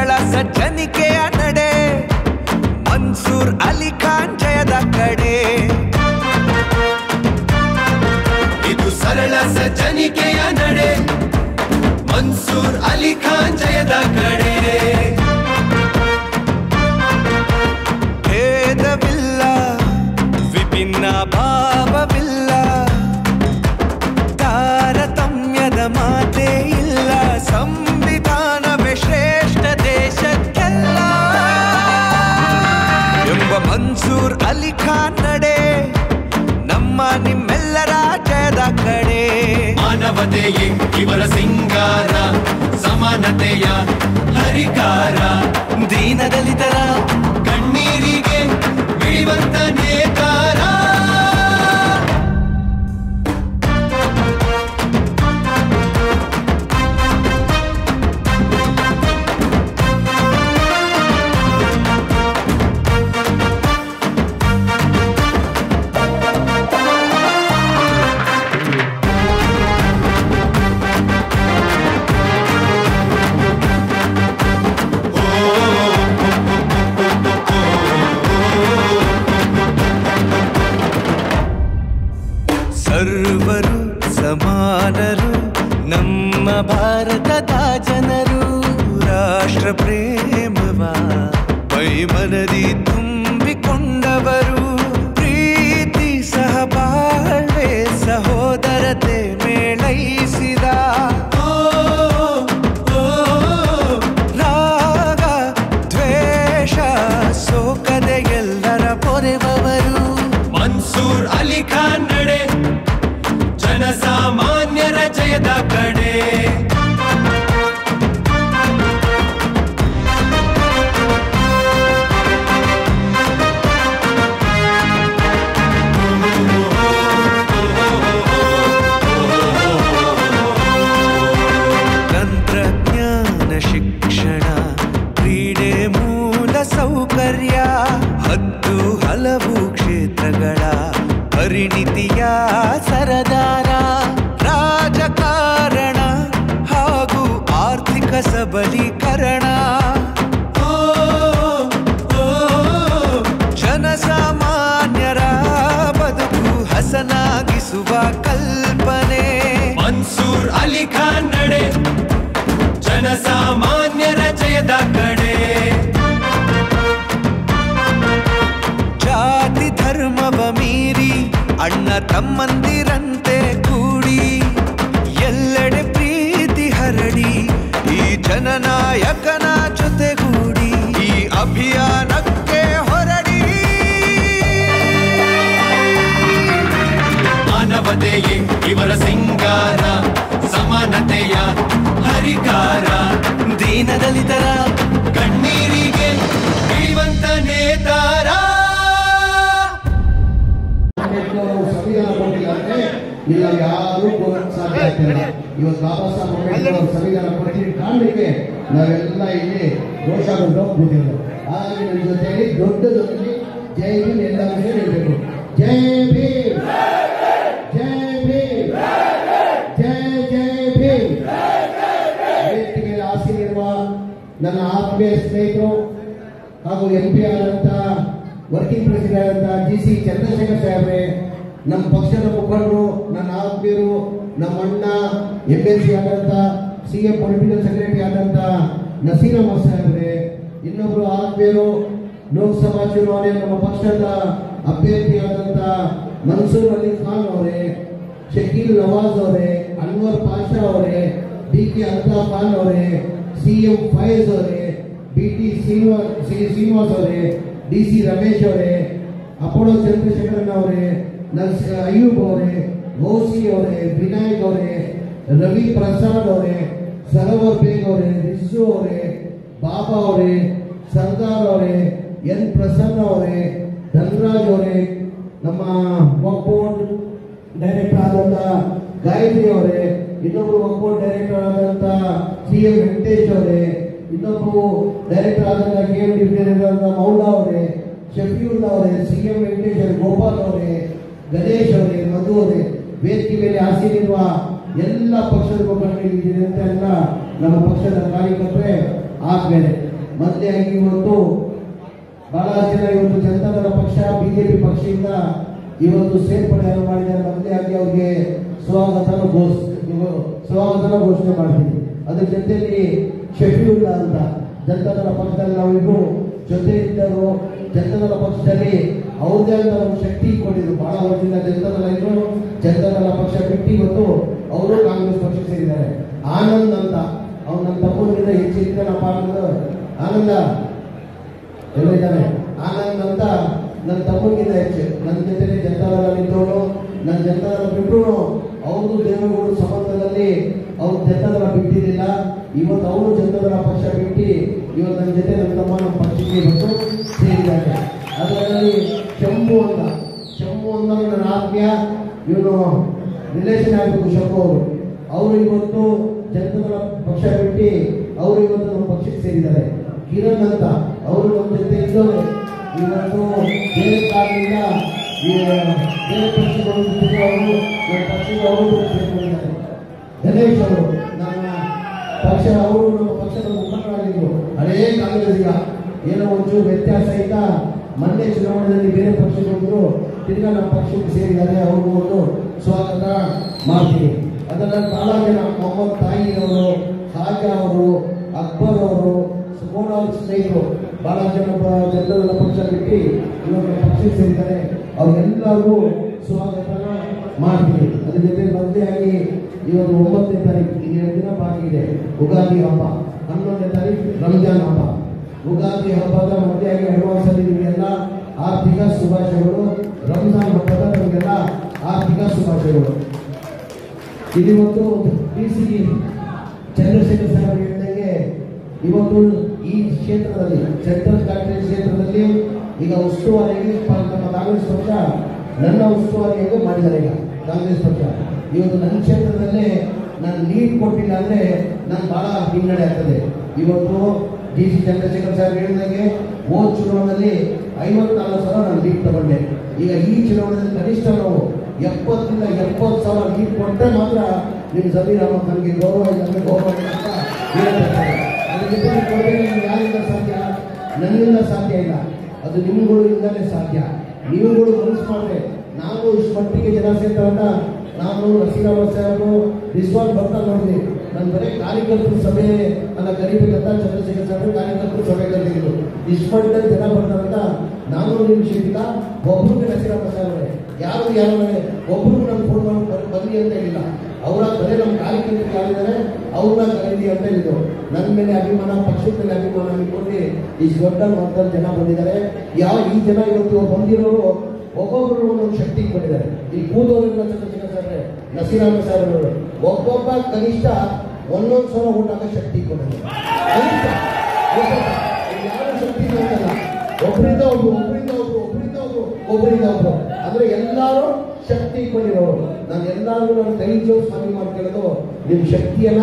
ಸರಳ ಸಜ್ಜನಿಕೆಯ ನಡೆ ಮನ್ಸೂರ್ ಅಲಿ ಖಾನ್ ಜಯದ ಕಡೆ ಇದು ಸರಳ ಸಜ್ಜನಿಕೆಯ ನಡೆ ಮನ್ಸೂರ್ ಅಲಿ ಖಾನ್ ಜಯದ ಕಡೆ ಭೇದವಿಲ್ಲ ವಿಭಿನ್ನ ಭಾವವಿಲ್ಲ ತಾರತಮ್ಯದ ಮಾತೇ ಇಲ್ಲ ಸಂವಿಧಾನವೇ ಶ್ರೇಷ್ಠ ದೇಶಕ್ಕೆಲ್ಲ ಎಂಬ ಮನ್ಸೂರ್ ಅಲಿ ಖಾನ್ ನಡೆ ನಮ್ಮ ನಿಮ್ಮೆಲ್ಲರ ಜಯದ ಕಡೆ ಮಾನವತೆಯೇ ಇವರ ಸಿಂಗಾರ ಸಮಾನತೆಯ ಹರಿಕಾರ ದೀನದಲಿತರ ಕಣ್ಣೀರಿಗೆ ಬಿಳಿವಂತ ನೇಕಾರ ಸರ್ವರು ಸಮಾನರು ನಮ್ಮ ಭಾರತದ ಜನರು ರಾಷ್ಟ್ರ ಪ್ರೇಮವ ಮೈಮನದಿ ತುಂಬಿಕೊಂಡವರು ಪ್ರೀತಿ ಸಹಬಾಳ್ವೆ ಸಹೋದರತೆ ಮೇಳೈಸಿದ ರಾಗ ದ್ವೇಷ ಸೋಕದೆ ಎಲ್ಲರ ಪೊರೆಬವರು ಮನ್ಸೂರ್ ಅಲಿ ಖಾನ್ ನಡೆ ಜನಸಾಮಾನ್ಯರ ಜಯದ ಕಡೆ ತಂತ್ರಜ್ಞಾನ ಶಿಕ್ಷಣ ಕ್ರೀಡೆ ಮೂಲ ಸೌಕರ್ಯ ಹತ್ತು ಹಲವು ಕ್ಷೇತ್ರಗಳ ಪರಿಣಿತಿಯ ಸರದಾರ ರಾಜಕಾರಣ ಹಾಗೂ ಆರ್ಥಿಕ ಸಬಲೀಕರಣ ಜನಸಾಮಾನ್ಯರ ಬದುಕು ಹಸನಾಗಿಸುವ ಕಲ್ಪನೆ ಮನ್ಸೂರ್ ಅಲಿ ಖಾನ್ ನಡೆ ಜನಸಾಮಾನ್ಯರ ಜಯದ ಕಡೆ ಜಾತಿ ಧರ್ಮವ ಮೀರಿ ಅಣ್ಣ ತಮ್ಮಂದಿರಂತೆ ಕೂಡಿ ಎಲ್ಲೆಡೆ ಪ್ರೀತಿ ಹರಡಿ ಈ ಜನನಾಯಕನ ಜೊತೆಗೂಡಿ ಈ ಅಭಿಯಾನಕ್ಕೆ ಹೊರಡಿ ಮಾನವತೆಯೇ ಇವರ ಸಿಂಗಾರ ಸಮಾನತೆಯ ಹರಿಕಾರ ದೀನದಲಿತರ ಕಣ್ಣೀರಿಗೆ ಬಿಳಿವಂತ ನೇತಾರ ಸಂವಿಧಾನ ಕೊಟ್ಟಿಲ್ಲ ಅಂದ್ರೆ ಇಲ್ಲ ಯಾರು ಸಾಧ್ಯ ಆಗ್ತಿಲ್ಲ. ಇವತ್ತು ಬಾಬಾ ಸಾಹೇಬ್ ಅಂಬೇಡ್ಕರ್ ಅವರು ಸಂವಿಧಾನ ಕೊಟ್ಟಿದ್ದ ಕಾರಣಕ್ಕೆ ನಾವೆಲ್ಲ ಇಲ್ಲಿ ರೋಷಾಗೊಂಡು ಕೂತಿರೋದು. ಹಾಗಾಗಿ ನನ್ನ ಜೊತೆಯಲ್ಲಿ ದೊಡ್ಡದೊಂದು ಜೈ ಭೀಮ್ ಎಲ್ಲ ಹೇಳ್ಬೇಕು. ಜೈ ಭೀಮ್, ಜೈ ಭೀಮ್, ಜೈ ಜೈ ಭೀಮ್. ವೇದಿಕೆ ಆಸೀನಿರುವ ನನ್ನ ಆತ್ಮೀಯ ಸ್ನೇಹಿತರು ಹಾಗೂ MP ಆದಂತ ವರ್ಕಿಂಗ್ ಪ್ರೆಸಿಡೆಂಟ್ ಆದಂತ GC ಚಂದ್ರಶೇಖರ್ ಸಾಹೇಬ್ರೆ, ನಮ್ಮ ಪಕ್ಷದ ಮುಖಂಡರು, ನನ್ನ ಆತ್ಮೀಯರು, ನಮ್ಮ ಅಣ್ಣ MLC ಆದಂತ CM ಪೊಲಿಟಿಕಲ್ ಸೆಕ್ರೆಟರಿ ಆದಂತ ನಸೀರ್ ಅಹಮದ್ ಸಾಹೇಬ್ರೆ, ಇನ್ನೊಬ್ರು ಆತ್ಮೀಯರು ಲೋಕಸಭಾ ಚುನಾವಣೆ ನಮ್ಮ ಪಕ್ಷದ ಅಭ್ಯರ್ಥಿ ಆದಂತ ಮನ್ಸೂರ್ ಅಲಿ ಖಾನ್ ಅವರೇ, ಶಕೀಲ್ ನವಾಜ್ ಅವರೇ, ಅನ್ವರ್ ಪಾಷಾ ಅವರೇ, DK ಅಲ್ತಾಫ್ ಖಾನ್ ಅವರೇ, CM ಫೈಜ್ ಅವರೇ, BT ಶ್ರೀನಿವಾಸ್ ಅವರೇ, DC ರಮೇಶ್ ಅವರೇ, ಅಪೋಲೋ ಚಂದ್ರಶೇಖರನ್ ಅವರೇ, ಅಯ್ಯೂಬ್ ಅವರೇ, ಗೌಸಿ ಅವರೇ, ವಿನಾಯಕ್ ಅವರೇ, ರವಿ ಪ್ರಸಾದ್ ಅವರೇ, ಸರವರ್ ಬೇಗ್ ಅವರೇ, ರಿಸು ಅವರೇ, ಬಾಬಾ ಅವರೇ, ಸರ್ದಾರ್ ಅವರೇ, N ಪ್ರಸನ್ನ ಅವರೇ, ಧನರಾಜ್ ಅವರೇ, ನಮ್ಮ ವಕ್ಫ್ ಬೋರ್ಡ್ ಡೈರೆಕ್ಟರ್ ಆದಂತ ಗಾಯತ್ರಿ ಅವರೇ, ಇನ್ನೊಬ್ರು ವಕ್ಫ್ ಬೋರ್ಡ್ ಡೈರೆಕ್ಟರ್ ಆದಂತ CM ವೆಂಕಟೇಶ್ ಅವರೇ, ಇನ್ನೊಬ್ರು ಡೈರೆಕ್ಟರ್ ಆದಂತ KMD ಆದಂತ ಮೌಲಾ ಅವರೇ, ಶಫೀವುಲ್ಲಾ ಅವರೇ, CM ವೆಂಕಟೇಶ್ ಗೋಪಾಲ್ ಅವರೇ, ಗಣೇಶ್ ಅವರೇ, ಮಧು ಅವರೇ, ವೇದಿಕೆ ಮೇಲೆ ಆಸೀನಿರುವ ಎಲ್ಲ ಪಕ್ಷದ ಮುಖಂಡರಿದ್ದೀರಿ ಅಂತ ಎಲ್ಲ ನಮ್ಮ ಪಕ್ಷದ ಕಾರ್ಯಕರ್ತರೆ ಆದ್ಮೇಲೆ ಮೊದಲಾಗಿ ಇವತ್ತು ಬಹಳ ಜನ ಇವತ್ತು ಜನತಾದಳ ಪಕ್ಷ ಬಿಜೆಪಿ ಪಕ್ಷದಿಂದ ಇವತ್ತು ಸೇರ್ಪಡೆಯನ್ನು ಮಾಡಿದ್ದಾರೆ. ಮೊದಲಾಗಿ ಅವ್ರಿಗೆ ಸ್ವಾಗತನ ಘೋಷಣೆ ಮಾಡ್ತೀವಿ. ಅದ್ರ ಜೊತೆಯಲ್ಲಿ ಶಫೀವುಲ್ಲಾ ಅಂತ ಜನತಾದಳ ಪಕ್ಷದಲ್ಲಿ ನಾವಿಬ್ರು ಜೊತೆ ಇದ್ದರು. ಜನತಾದಳ ಪಕ್ಷದಲ್ಲಿ ಅವ್ರದೇ ಅಂತ ಒಂದು ಶಕ್ತಿ ಕೊಟ್ಟಿದ್ರು. ಬಹಳ ವರ್ಷದಿಂದ ಜನತಾದಳ ಇದ್ರು. ಜನತಾದಳ ಪಕ್ಷ ಬಿಟ್ಟು ಇವತ್ತು ಅವರು ಕಾಂಗ್ರೆಸ್ ಪಕ್ಷ ಸೇರಿದ್ದಾರೆ. ಆನಂದ್ ಅಂತ ಅವ್ರು ನನ್ನ ತಪ್ಪುಗಳಿಂದ ಹೆಚ್ಚಿದ್ದನಪ್ಪ ಅನ್ನೋದು ಆನಂದ ಎಲ್ಲ ಇದ್ದಾನೆ. ಆನಂದ್ ಅಂತ ನನ್ನ ತಪ್ಪುಗಿಂತ ಹೆಚ್ಚು ನನ್ನ ಜೊತೆ ಜನತಾದಳ ನಿಂತವನು. ನನ್ನ ಜನತಾದಳ ಬಿಟ್ಟರು ಅವ್ರದ್ದು ದೇವೇಗೌಡರ ಸಂಬಂಧದಲ್ಲಿ ಅವ್ರು ಜನತಾದಳ ಬಿಟ್ಟಿರಲಿಲ್ಲ. ಇವತ್ತು ಅವರು ಜನತಾದಳ ಪಕ್ಷ ಬಿಟ್ಟು ಇವತ್ತು ನನ್ನ ಜೊತೆ ನನ್ನ ತಮ್ಮ ನಮ್ಮ ಪಕ್ಷಕ್ಕೆ ಇವತ್ತು ಸೇರಿದ್ದಾರೆ. ಅದರಲ್ಲಿ ಶಂಭು ಅಂತ ನನ್ನ ಆತ್ಮೀಯ ಇವನು ರಿಲೇಷನ್ ಆಗಬೇಕು. ಶಂಭು ಅವರು ಇವತ್ತು ಜನತಾದಳ ಪಕ್ಷ ಬಿಟ್ಟು ಅವರು ಇವತ್ತು ನಮ್ಮ ಪಕ್ಷಕ್ಕೆ ಸೇರಿದ್ದಾರೆ. ಕಿರಣ್ ಅಂತ ಅವರು ನಮ್ಮ ಜೊತೆ ಇದ್ದವರು ಇವತ್ತು ಬೇರೆ ಕಾರಣದಿಂದ ಬೇರೆ ಪಕ್ಷಗಳು ಅವರು ನಮ್ಮ ಪಕ್ಷಕ್ಕೆ ಅವರು ಸೇರಿಕೊಂಡಿದ್ದಾರೆ. ಗಣೇಶ್ ಅವರು ನಮ್ಮ ಪಕ್ಷ ಅವರು ನಮ್ಮ ಪಕ್ಷದ ಮುಖಂಡರಾಗಿದ್ದರು. ಹಳೇ ಕಾಂಗ್ರೆಸ್ಸಿಗ ಏನೋ ಒಂಚೂರು ವ್ಯತ್ಯಾಸ ಇಲ್ಲ. ಮೊನ್ನೆ ಚುನಾವಣೆಯಲ್ಲಿ ಬೇರೆ ಪಕ್ಷಗಳು ತಿರ್ಗಾ ನಮ್ಮ ಪಕ್ಷಕ್ಕೆ ಸೇರಿದ್ದಾರೆ. ಅವರು ಒಂದು ಸ್ವಾಗತ ಮಾಡ್ತೀವಿ. ಅದನ್ನ ಬಹಳ ಜನ ಮೊಹಮ್ಮದ್ ತಾಯಿ ಅವರು, ಖಾಜಾ ಅವರು, ಅಕ್ಬರ್ ಅವರು, ಸುಮೋನ್ ಅವ್ರ ಸ್ನೇಹಿತರು ಬಹಳ ಜನ ಜನತಾದಳ ಪಕ್ಷ ಬಿಟ್ಟು ಇವಾಗ ಪಕ್ಷಕ್ಕೆ ಸೇರಿದ್ದಾರೆ. ಅವ್ರೆಲ್ಲರಿಗೂ ಸ್ವಾಗತನ ಮಾಡ್ತೀವಿ. ಅದ್ರ ಜೊತೆ ಮೊದಲಾಗಿ ಇವತ್ತು 9ನೇ ತಾರೀಕು 2 ದಿನ ಬಾಕಿ ಇದೆ ಉಗಾದಿ ಹಬ್ಬ. 11ನೇ ತಾರೀಕು ರಂಜಾನ್ ಹಬ್ಬ. ಉಗಾದಿ ಹಬ್ಬದ ಮೊದಲಾಗಿ ಅಡ್ವಾನ್ಸ್ ಅಲ್ಲಿ ನಿಮಗೆಲ್ಲ ಆರ್ಥಿಕ ಶುಭಾಶಯಗಳು. ರಂಜಾನ್ ಹಬ್ಬದ ನಮಗೆಲ್ಲ ಆರ್ಥಿಕ ಶುಭಾಶಯಗಳು. ಇವತ್ತು ಡಿಸಿ ಚಂದ್ರಶೇಖರ್ ಸರ್ ಹೇಳಿದಂಗೆ ಇವತ್ತು ಈ ಕ್ಷೇತ್ರದಲ್ಲಿ ಸೆಂಟ್ರಲ್ ಕಾಂಗ್ರೆಸ್ ಕ್ಷೇತ್ರದಲ್ಲಿ ಈಗ ಉಸ್ತುವಾರಿಯಾಗಿ ನಮ್ಮ ಕಾಂಗ್ರೆಸ್ ಪಕ್ಷ ನನ್ನ ಉಸ್ತುವಾರಿಯಾಗಿ ಮಾಡಿದ್ದಾರೆ. ಈಗ ಕಾಂಗ್ರೆಸ್ ಪಕ್ಷ ಇವತ್ತು ನನ್ನ ಕ್ಷೇತ್ರದಲ್ಲೇ ನಾನು ಲೀಡ್ ಕೊಟ್ಟಿಲ್ಲ ಅಂದ್ರೆ ನಾನು ಬಹಳ ಹಿನ್ನಡೆ ಆಗ್ತದೆ. ಇವತ್ತು ಡಿಸಿ ಚಂದ್ರಶೇಖರ್ ಸರ್ ಹೇಳಿದಂಗೆ ಹೋದ ಚುನಾವಣೆಯಲ್ಲಿ 54,000 ನಾನು ಲೀಡ್ ತಗೊಂಡೆ. ಈಗ ಈ ಚುನಾವಣೆಯಲ್ಲಿ ಕನಿಷ್ಠ ನಾವು 70,000 ರಿಂದ 70,000 ಲೀಡ್ ಕೊಟ್ಟರೆ ಮಾತ್ರ ನಿಮ್ಮ ಜಮೀರ್ ಅಹಮದ್ ನನಗೆ ಗೌರವ ಇಲ್ಲ ಅಂದ್ರೆ ಗೌರವ ಇಲ್ಲ ಅಂತ ಹೇಳ್ತಾರೆ. ಅದ್ರ ಜೊತೆ ಕೊಡಬೇಕು ಯಾರಿಂದ ಸಾಧ್ಯ? ನನ್ನಿಂದ ಸಾಧ್ಯ ಇಲ್ಲ, ಅದು ನಿಮ್ಗಳಿಂದಲೇ ಸಾಧ್ಯ. ನೀವುಗಳು ಮನಸ್ಸು ಮಾಡಿದ್ರೆ ನಾವು ಇಷ್ಟು ಮಟ್ಟಿಗೆ ಜನ ಸೇರ್ತಾರಂತ ನಾನು ರಸೀರಾಮ ಸಾಹೇಬರು ರಿಸ್ವಾನ್ ಬರ್ತಾ ನೋಡಿದ್ವಿ. ನಾನು ಬರೀ ಕಾರ್ಯಕರ್ತರು ಸಭೆ ಅನ್ನ ಕರಿಬೇಕಂತ ಚಂದ್ರಶೇಖರ್ ಸಾಹೇಬರು ಕಾರ್ಯಕರ್ತರು ಸಭೆ ಕರೆದಿದ್ರು. ಇಷ್ಟು ಮಟ್ಟದಲ್ಲಿ ಜನ ಬರ್ತಾರಂತ ನಾನು ನಿಮಿಷ ಒಬ್ಬರಿಗೆ ರಸೀರಾಮ ಸಾಹೇಬ್ರೆ ಯಾರು ಒಬ್ಬರು ನಮ್ಗೆ ಫೋನ್ ಮಾಡಿ ಬನ್ನಿ ಅಂತ ಹೇಳಿಲ್ಲ. ಅವರ ಬರೀ ನಮ್ಮ ಕಾರ್ಯಕರ್ತರು ಯಾರಿದ್ದಾರೆ ಅವ್ರನ್ನ ಕರೀದಿ ಅಂತ ಹೇಳಿದ್ರು. ನನ್ನ ಮೇಲೆ ಅಭಿಮಾನ, ಪಕ್ಷದ ಮೇಲೆ ಅಭಿಮಾನ ಇಟ್ಕೊಂಡು ಇಷ್ಟು ದೊಡ್ಡ ಮೊತ್ತದ ಜನ ಬಂದಿದ್ದಾರೆ. ಈ ಜನ ಇವತ್ತು ಬಂದಿರೋರು ಒಬ್ಬೊಬ್ಬರು ಒಂದೊಂದು ಶಕ್ತಿ ಕೊಟ್ಟಿದ್ದಾರೆ. ಈ ಕೂದೋರೆಲ್ಲ ಚಂದ್ರಶೇಖರ್ ಸಾಹೇಬ್ರೆ, ನಸೀರಾಮ ಸಾಹೇಬ್ರು ಒಬ್ಬೊಬ್ಬ ಕನಿಷ್ಠ 1,000 ಓಟ್ ಹಾಕೋ ಶಕ್ತಿ ಕೊಟ್ಟಿದ್ದಾರೆ. ಕನಿಷ್ಠ ಯಾರು ಶಕ್ತಿ ಅಂತಲ್ಲ, ಒಬ್ಬರಿಂದ ಒಬ್ಬರು ಅಂದ್ರೆ ಎಲ್ಲರೂ ಶಕ್ತಿ ಕೊಟ್ಟಿರೋರು. ನಾನು ಎಲ್ಲರಿಗೂ ನಾನು ಕೈ ಜೋಡಿಸಿ ಸ್ವಾಮಿ ಮಾಡ್ಕೊಳ್ಳೋದು ನಿಮ್ಮ ಶಕ್ತಿಯನ್ನ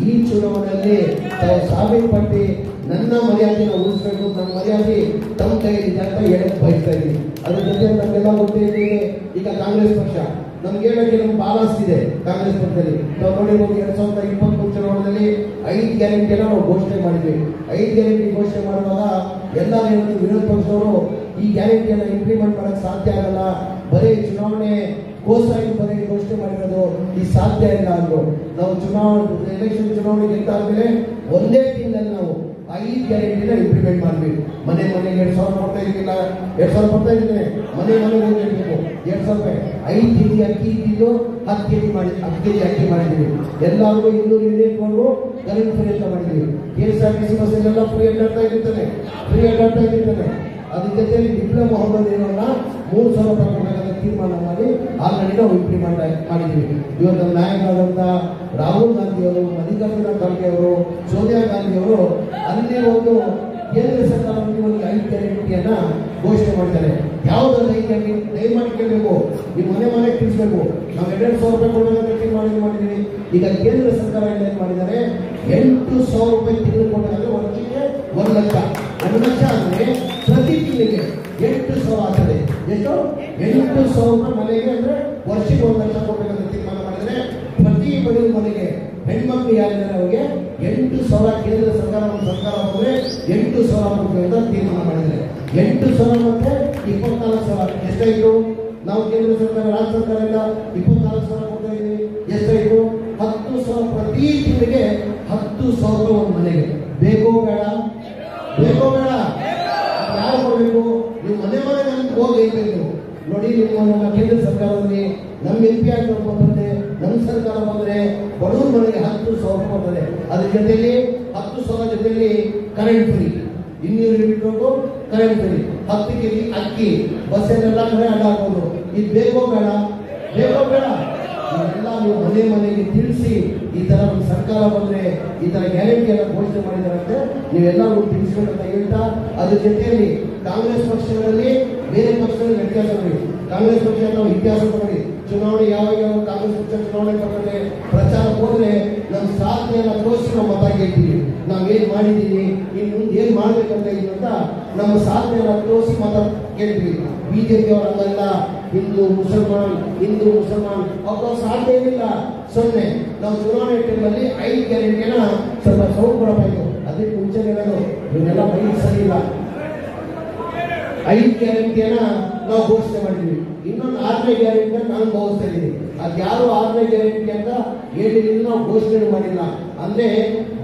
ಈ ಚುನಾವಣೆಯಲ್ಲಿ ತಾವು ಸಾಬೀತುಪಟ್ಟು ನನ್ನ ಮರ್ಯಾದೆಯನ್ನು ಉಳಿಸಬೇಕು. ನನ್ನ ಮರ್ಯಾದೆ ತಮ್ಮ ಕೈಯಲ್ಲಿ ಅಂತ ಹೇಳಕ್ ಬಯಸ್ತಾ ಇದ್ದೀನಿ. ಅದ್ರ ಜೊತೆ ನಮಗೆಲ್ಲ ಗೊತ್ತಿದೆ, ಈಗ ಕಾಂಗ್ರೆಸ್ ಪಕ್ಷ ನಮ್ಗೆ ಹೇಳಕ್ಕೆ ನಮ್ಗೆ ಬಹಳ ಆಸ್ತಿದೆ. ಕಾಂಗ್ರೆಸ್ ಪಕ್ಷದಲ್ಲಿ ನಾವು ನೋಡಿರ್ಬೋದು 2023 ಚುನಾವಣೆಯಲ್ಲಿ 5 ಗ್ಯಾರಂಟಿಯನ್ನು ನಾವು ಘೋಷಣೆ ಮಾಡಿದ್ವಿ. 5 ಗ್ಯಾರಂಟಿ ಘೋಷಣೆ ಮಾಡುವಾಗ ಎಲ್ಲ ವಿರೋಧ ಪಕ್ಷದವರು ಈ ಗ್ಯಾರಂಟಿಯನ್ನು ಇಂಪ್ಲಿಮೆಂಟ್ ಮಾಡಕ್ ಸಾಧ್ಯ ಆಗಲ್ಲ, ಬರೀ ಚುನಾವಣೆ ಬರೀ ಘೋಷಣೆ ಮಾಡಿರೋದು ಈ ಸಾಧ್ಯ ಇಲ್ಲ ಅಂದ್ರು. ನಾವು ಎಲೆಕ್ಷನ್ ಚುನಾವಣೆ ಗೆದ್ದಾದ್ಮೇಲೆ ಒಂದೇ ತಿಂಗಳಲ್ಲಿ ನಾವು 5 ಗ್ಯಾರಂಟಿನ ಇಂಪ್ಲಿಮೆಂಟ್ ಮಾಡ್ತೀವಿ. ಮನೆಗೆ 2,000 ಕೊಡ್ತಾ ಇದ್ದಿಲ್ಲ, 2,000 ಕೊಡ್ತಾ ಇದ್ದೇನೆ. ಮನೆಗೆ ಹೋಗಿರ್ಬೇಕು 2,000 ರೂಪಾಯಿ. 5 ಕೆಜಿ ಅಕ್ಕಿ ಇದ್ದಿದ್ದು 10 ಕೆಜಿ ಅಕ್ಕಿ ಮಾಡಿದ್ದೀವಿ. ಎಲ್ಲರಿಗೂ 200 ಯೂನಿಟ್ ಕೊಂಡು ಕರೆಂಟ್ ಫ್ರೀ ಅಂತ ಮಾಡಿದ್ದೀವಿ. KSRTC ಬಸ್ಸಲ್ಲೆಲ್ಲ ಫ್ರೀ ಅಡ್ಡಾಡ್ತಾ ಇರ್ತಾನೆ. ಅದ್ರ ಜೊತೆಯಲ್ಲಿ ಡಿಪ್ಲೊಮಾ ಹೋಗೋದೇನಲ್ಲ 3,000 ರೂಪಾಯಿ ಕೊಡೋದನ್ನ ತೀರ್ಮಾನ ಮಾಡಿ ಆಲ್ರೆಡಿ ನಾವು ಇಂಪ್ಲಿಮೆಂಟ್ ಮಾಡಿದ್ದೀವಿ. ಇವತ್ತು ನಾಯಕರಾದಂಥ ರಾಹುಲ್ ಗಾಂಧಿ ಅವರು, ಮಲ್ಲಿಕಾರ್ಜುನ ಖರ್ಗೆ ಅವರು, ಸೋನಿಯಾ ಗಾಂಧಿ ಅವರು ಅಲ್ಲಿ ಒಂದು ಕೇಂದ್ರ ಸರ್ಕಾರದಲ್ಲಿ ಒಂದು 5 ಗ್ಯಾರಂಟಿಯನ್ನ ಘೋಷಣೆ ಮಾಡಿದ್ದಾರೆ. ಯಾವುದನ್ನ 5 ಗ್ಯಾರಂಟಿ ದಯಮಾಡಿ ಕೇಳಬೇಕು, ನೀವು ಮನೆ ತಿಳಿಸಬೇಕು. ನಾವು 2,000 ರೂಪಾಯಿ ಕೊಡೋದನ್ನ ತೀರ್ಮಾನ ಮಾಡಿದ್ದೀವಿ. ಈಗ ಕೇಂದ್ರ ಸರ್ಕಾರ ಏನ್ ಮಾಡಿದ್ದಾರೆ, 8,000 ರೂಪಾಯಿ ತಿಂಗಳು ಕೊಡೋದಾದ್ರೆ ವರ್ಷಕ್ಕೆ 1 ಲಕ್ಷ. 1 ಲಕ್ಷ ಅಂದ್ರೆ ಪ್ರತಿ ತಿಂಗಳಿಗೆ 8,000 ಆಗ್ತದೆ. ಎಷ್ಟು? 8,000 ರೂಪಾಯಿ ಮನೆಗೆ ಅಂದ್ರೆ ವರ್ಷಕ್ಕೆ 1 ಲಕ್ಷ ಕೊಡಬೇಕಂತ ತೀರ್ಮಾನ ಮಾಡಿದರೆ ಪ್ರತಿ ಬಡವ ಮನೆಗೆ ಹೆಣ್ಮಕ್ಳು ಯಾರಿದ್ದಾರೆ ಅವರಿಗೆ 8,000 ಕೇಂದ್ರ ಸರ್ಕಾರ ಬಂದರೆ 8,000 ಕೊಡ್ತೀವಿ ಅಂತ ತೀರ್ಮಾನ ಮಾಡಿದ್ದಾರೆ. 8,000 ಮತ್ತೆ 24,000 ಎಷ್ಟಾಯಿತು? ನಾವು ಕೇಂದ್ರ ಸರ್ಕಾರ ರಾಜ್ಯ ಸರ್ಕಾರ ಎಲ್ಲ 24,000 ಕೊಡ್ತಾ ಇದ್ದೀವಿ. ಎಷ್ಟಾಯಿತು? 10,000 ಪ್ರತಿ ತಿಂಗಳಿಗೆ 10,000 ಒಂದು ಮನೆಗೆ. ಬೇಕೋ ಬೇಡ? ಬೇಕೋ ಬೇಡ? ಯಾರು ಕೊಡಬೇಕು? ನೀವು ಮನೆ ಮನೆಗೆ ಹೋಗಿ ಹೇಳ್ಬೇಕು ನೋಡಿ, ನಿಮ್ಮ ಕೇಂದ್ರ ಸರ್ಕಾರದಲ್ಲಿ ನಮ್ಮ MP ಆಗಿ ಬಂದ್ರೆ, ನಮ್ಮ ಸರ್ಕಾರ ಬಂದ್ರೆ ಬಡವ್ರ ಮನೆಗೆ 10,000 ಕೊಡ್ತಾರೆ. ಅದ್ರ ಜೊತೆಯಲ್ಲಿ 10,000 ಜೊತೆಯಲ್ಲಿ current free, 200 unit current free, 10 KG ಅಕ್ಕಿ, ಬಸ್ಸಲ್ಲೆಲ್ಲ ಕಡೆ ಅಡ್ಡಾಡ್ಬೋದು. ಇದು ಬೇಕೋ ಬೇಡ? ಬೇಕೋ ಬೇಡ? ಇವೆಲ್ಲ ನೀವು ಮನೆ ಮನೆಗೆ ತಿಳಿಸಿ ಈ ತರ ಒಂದು ಸರ್ಕಾರ ಬಂದ್ರೆ ಈ ತರ ಗ್ಯಾರಂಟಿಯನ್ನು ಘೋಷಣೆ ಮಾಡಿದಾರಂತೆ ನೀವೆಲ್ಲರೂ ತಿಳಿಸ್ಬೇಕಂತ ಹೇಳ್ತಾ, ಅದ್ರ ಜೊತೆಯಲ್ಲಿ ಕಾಂಗ್ರೆಸ್ ಪಕ್ಷಗಳಲ್ಲಿ ಬೇರೆ ಪಕ್ಷಗಳಲ್ಲಿ ವ್ಯತ್ಯಾಸ ಮಾಡಿ. ಕಾಂಗ್ರೆಸ್ ಪಕ್ಷ ನಾವು ಇತಿಹಾಸ ಮಾಡಿ ಚುನಾವಣೆ ಯಾವಾಗ ಕಾಂಗ್ರೆಸ್ ಪಕ್ಷ ಚುನಾವಣೆ ಬರ್ತದೆ ಪ್ರಚಾರ ಹೋದ್ರೆ ನಮ್ಮ ಸಾಧನೆಯನ್ನ ತೋರಿಸಿ ನಾವು ಮತ ಗೆಲ್ತೀವಿ. ನಾವೇನ್ ಮಾಡಿದೀವಿ, ಇನ್ನು ಮುಂದೆ ಏನ್ ಮಾಡ್ಬೇಕಂತ ಇಲ್ಲ ಅಂತ ನಮ್ಮ ಸಾಧನೆಯನ್ನ ತೋರಿಸಿ ಮತ ಗೆಲ್ತೀವಿ. ಬಿಜೆಪಿ ಅವರಲ್ಲ ಹಿಂದೂ ಮುಸಲ್ಮಾನ್ ಅವ್ರ ಸಾಧ್ಯ ಏನಿಲ್ಲ, 0. ನಾವು ಚುನಾವಣೆ ಟೈಮಲ್ಲಿ 5 ಗ್ಯಾರಂಟಿಯನ್ನ ಸ್ವಲ್ಪ ಸೌಂಡ್ ಕೊಡಬೇಕು. ಅದಕ್ಕೆ ಮುಂಚೆ ಹೇಳೋದು ಇವನ್ನೆಲ್ಲ ಮೈಂಡ್ ಸರಿ ಇಲ್ಲ. 5 ಗ್ಯಾರಂಟಿಯನ್ನ ನಾವು ಘೋಷಣೆ ಮಾಡಿದ್ವಿ. ಇನ್ನೊಂದು 6ನೇ ಗ್ಯಾರಂಟಿ ನಾನು ಭಾವಿಸ್ತಾ ಇದ್ದೀನಿ. ಅದು ಯಾರು 6ನೇ ಗ್ಯಾರಂಟಿ ಅಂತ ಹೇಳಿದ್ರೆ ನಾವು ಘೋಷಣೆ ಮಾಡಿಲ್ಲ. ಅಂದ್ರೆ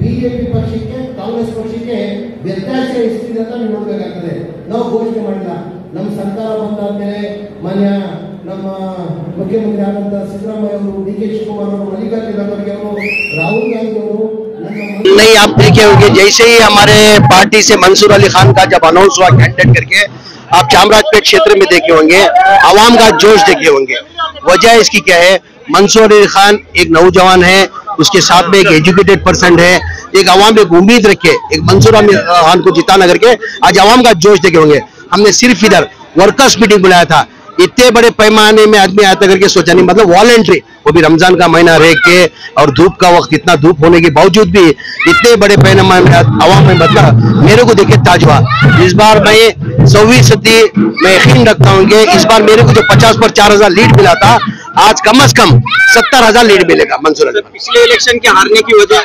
ಬಿಜೆಪಿ ಪಕ್ಷಕ್ಕೆ ಕಾಂಗ್ರೆಸ್ ಪಕ್ಷಕ್ಕೆ ವ್ಯತ್ಯಾಸ ಎಷ್ಟಿದೆ ಅಂತ ನೀವು ನೋಡ್ಬೇಕಾಗ್ತದೆ. ನಾವು ಘೋಷಣೆ ಮಾಡಿಲ್ಲ. ನಮ್ಮ ಸರ್ಕಾರ ಬಂದಾದ್ಮೇಲೆ ಮಾನ್ಯ ನಮ್ಮ ಮುಖ್ಯಮಂತ್ರಿ ಆದಂತ ಸಿದ್ದರಾಮಯ್ಯ ಅವರು, DK ಶಿವಕುಮಾರ್ ಅವರು, ಮಲ್ಲಿಕಾರ್ಜುನ ಖರ್ಗೆ ಅವರು, ರಾಹುಲ್ ಗಾಂಧಿ ಅವರು नहीं, आप देखे होंगे जैसे ही हमारे पार्टी से मंसूर अली खान का जब अनाउंस हुआ कैंडिडेट करके, आप चामराजपेट क्षेत्र में देखे होंगे, आवाम का जोश देखे होंगे। वजह इसकी क्या है? मंसूर अली खान एक नौजवान है, उसके साथ में एक एजुकेटेड पर्सन है, एक आवाम एक उम्मीद रखे, एक मंसूर अली खान को जिताना करके आज आवाम का जोश देखे होंगे। हमने सिर्फ इधर वर्कर्स मीटिंग बुलाया था, इतने बड़े पैमाने में आदमी आता करके सोचा नहीं, मतलब वॉलंटरी, वो भी रमजान का महीना रह के और धूप का वक्त, इतना धूप होने के बावजूद भी इतने बड़े पैमाने में आवाम में मतलब मेरे को देखे ताजवा। इस बार मैं 100% मैं यकीन रखता हूँ कि इस बार मेरे को जो 50 पर 4,000 लीड मिला था, आज कम से कम 70,000 लीड मिलेगा मंसूर अली। पिछले इलेक्शन के हारने की वजह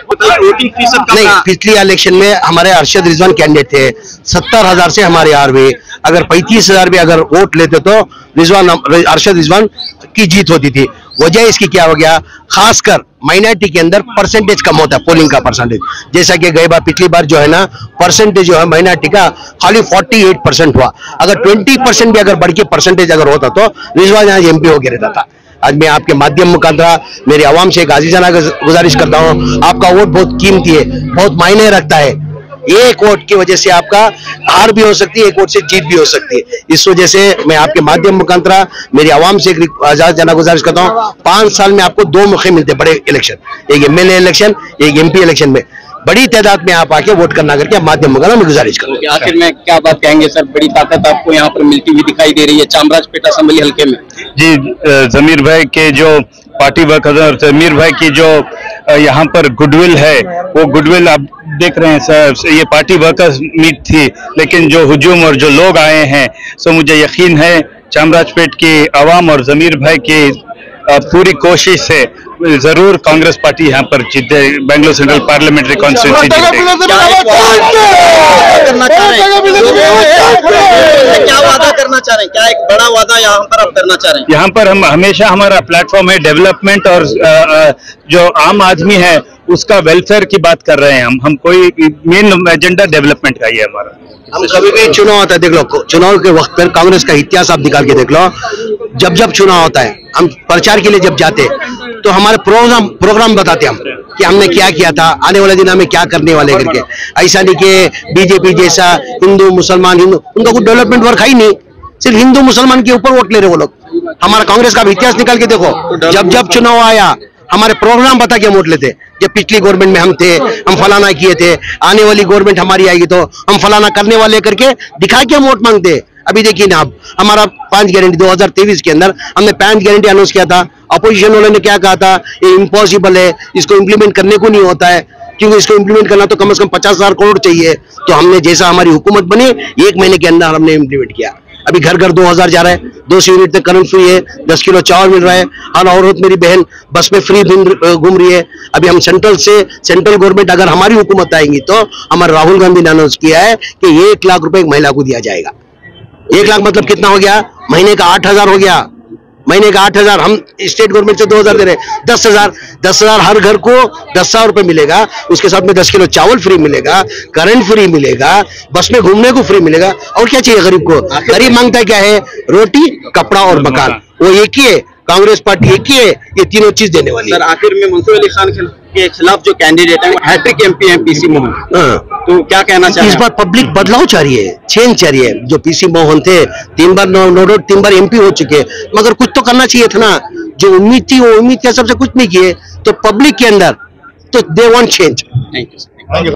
वोटिंग फीसद नहीं, पिछले इलेक्शन में हमारे अरशद रिजवान कैंडिडेट थे, 70,000 से हमारे हार हुए। अगर 35,000 भी अगर वोट लेते तो अरशद रिजवान की जीत होती थी। वजह इसकी क्या हो गया? खासकर माइनॉरिटी के अंदर परसेंटेज कम होता है, पोलिंग का परसेंटेज। जैसा कि गई बार पिछली बार जो है ना, परसेंटेज जो है माइनॉरिटी का खाली 48% हुआ। अगर 20% भी अगर बढ़ के परसेंटेज अगर होता तो रिजवान यहाँ MP होकर रहता था। आज मैं आपके माध्यम मुखांतरा मेरी आवाम से एक आजीजाना गुजारिश करता हूँ, आपका वोट बहुत कीमती है, बहुत मायने रखता है। एक वोट की वजह से आपका हार भी हो सकती है, एक वोट से जीत भी हो सकती है। इस वजह से मैं आपके माध्यम मुखांतरा मेरी आवाम से एक आजीजाना गुजारिश करता हूँ, 5 साल में आपको 2 मौके मिलते हैं बड़े इलेक्शन, एक MLA इलेक्शन, एक MP इलेक्शन में बड़ी तादाद में आप आके वोट करना करके माध्यम मुखांतरा में गुजारिश करूँ। आखिर में क्या बात कहेंगे सर? बड़ी ताकत आपको यहाँ पर मिलती हुई दिखाई दे रही है चामराजपेट असेंबली हल्के में। जी, जमीर भाई के जो पार्टी वर्कर्स और जमीर भाई की जो यहाँ पर गुडविल है, वो गुडविल आप देख रहे हैं सर। ये पार्टी वर्कर्स मीट थी, लेकिन जो हुजूम और जो लोग आए हैं, सो मुझे यकीन है चामराजपेट की आवाम और जमीर भाई की पूरी कोशिश से जरूर कांग्रेस पार्टी यहाँ पर जीते, बेंगलुरु सेंट्रल पार्लियामेंट्री कॉन्स्टिट्यूंसी जीते। क्या वादा करना चाह रहे हैं? क्या एक बड़ा वादा यहाँ पर आप करना चाह रहे हैं? यहाँ पर हम हमेशा हमारा प्लेटफॉर्म है डेवलपमेंट और जो आम आदमी है उसका वेलफेयर की बात कर रहे हैं। हम कोई मेन एजेंडा डेवलपमेंट का ही है हमारा। हम कभी भी चुनाव होता है, देख लो चुनाव के वक्त पर कांग्रेस का इतिहास आप निकाल के देख लो, जब चुनाव होता है हम प्रचार के लिए जब जाते तो हमारे प्रोग्राम बताते हम कि हमने क्या किया था, आने वाले दिन हमें क्या करने वाले करके। ऐसा नहीं कि बीजेपी जैसा हिंदू मुसलमान उनका कोई डेवलपमेंट वर्क है ही नहीं, सिर्फ हिंदू मुसलमान के ऊपर वोट ले रहे वो लोग। हमारा कांग्रेस का इतिहास निकाल के देखो, जब चुनाव आया हमारे प्रोग्राम बता के हम वोट लेते। जब पिछली गवर्नमेंट में हम थे, हम फलाना किए थे, आने वाली गवर्नमेंट हमारी आएगी तो हम फलाना करने वाले करके दिखा के हम वोट मांगते। अभी देखिए ना, आप हमारा 5 गारंटी 2023 के अंदर हमने 5 गारंटी अनाउंस किया था। अपोजिशन वालों ने क्या कहा था, ये इम्पॉसिबल है, इसको इम्प्लीमेंट करने को नहीं होता है, क्योंकि इसको इम्प्लीमेंट करना तो कम से कम 50,000 करोड़ चाहिए। तो हमने जैसा हमारी हुकूमत बनी 1 महीने के अंदर हमने इम्प्लीमेंट किया। अभी घर घर 2000 जा रहा है, 200 यूनिट तक करंट फ्री है, 10 किलो चावल मिल रहा है, हर औरत मेरी बहन बस में फ्री घूम रही है। अभी हम सेंट्रल गवर्नमेंट अगर हमारी हुकूमत आएंगी तो हमारे राहुल गांधी ने अनाउंस किया है कि 1 लाख रुपए एक महिला को दिया जाएगा। 1 लाख मतलब कितना हो गया? महीने का 8000 हो गया, महीने का 8000। हम स्टेट गवर्नमेंट से 2000 दे रहे हैं, 10,000 हर घर को 10,000 रुपए मिलेगा। उसके साथ में 10 किलो चावल फ्री मिलेगा, करंट फ्री मिलेगा, बस में घूमने को फ्री मिलेगा। और क्या चाहिए गरीब को? गरीब मांगता है क्या है? रोटी, कपड़ा और मकान। वो एक ही है, कांग्रेस पार्टी एक ही है, ये तीनों चीज देने वाली है। सर आखिर में मंसूर अली खान के खिलाफ जो कैंडिडेट है वो हैट्रिक एमपी है पीसी मोहन, तो क्या कहना चाहिए? इस बार पब्लिक बदलाव चाह रही है, चेंज चाह रही है। जो पीसी मोहन थे 3 बार नो 3 बार एमपी हो चुके, मगर कुछ तो करना चाहिए था ना। जो उम्मीद थी वो उम्मीद के हिसाब से कुछ नहीं किए, तो पब्लिक के अंदर तो they want change. Thank you.